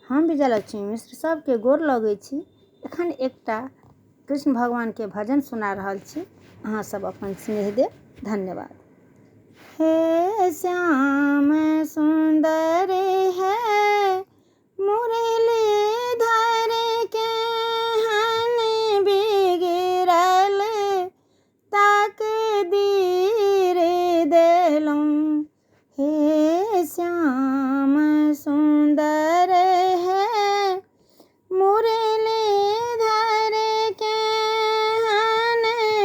हम विजयलक्ष्मी मिश्र सबके गोर लगै छी। एखन एकटा कृष्ण भगवान के भजन सुना रहल छी, अहाँ सब अपन स्नेह देव। धन्यवाद। हे श्याम सुंदर है मुरलीधर के हन बिगड़ल तकदीर देलहुँ। हे श्याम सुंदर है मुरलीधर के हन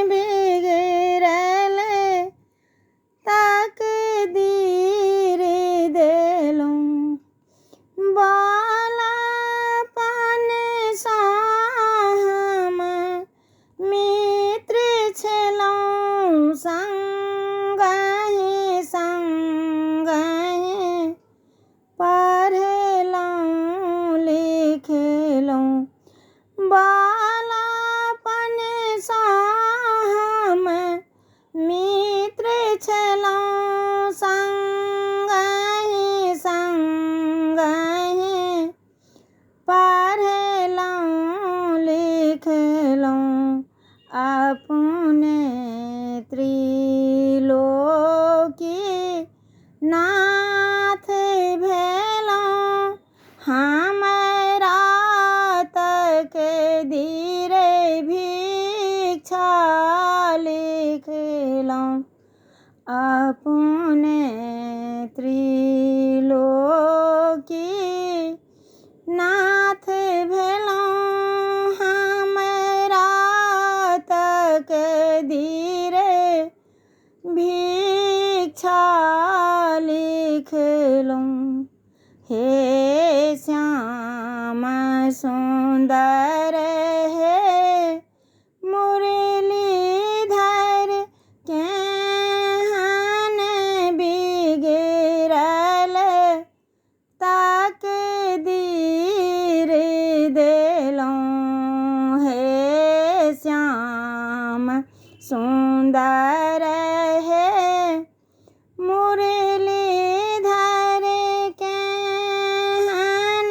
बिगड़ल तकदीर देलहुँ। बालापन सँ हम मित्र छलहुँ, संगहि संगहि पढ़लहुँ लिखलहुँ। बालापन सँ हम मित्र छलहुँ, संगहि संगहि पढ़लहुँ लिखलहुँ। अपने त्रिलोकी नाथ भेलहुँ, हमरा तकदीर भिक्षा लिखलहुँ। अपने त्रिलोकी नाथ भेलहुँ, हमरा तकदीर भिक्षा लिखलहुँ। हे श्याम सुंदर है मुरलीधर के हन बिगड़ल तकदीर देलहुँ। हे श्याम सुंदर है मुरलीधर के हन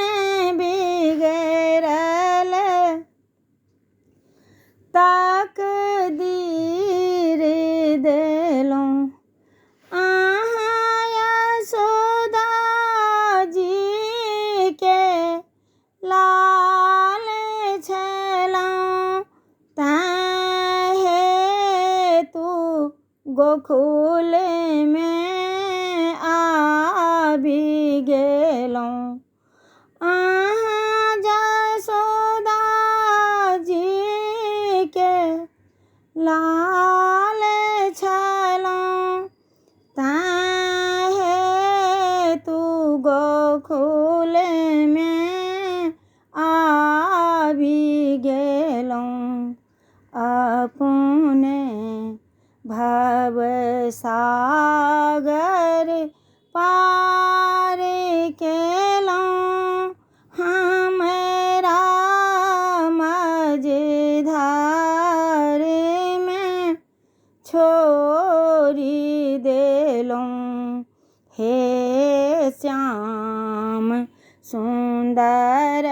बिगड़ल तकदीर देलहुँ। अहाँ यशोदा जी के लाल छलहुँ, तैं हेतु गोकुल में आबि गेलहुँ। अहाँ यशोदा जी के लाल छलहुँ, तैं हेतु गोकुल में आबि गेलहुँ। अपने भव सागर पार केलहुँ, हमरा मझधार में छोड़ि देलहुँ। हे श्याम सुंदर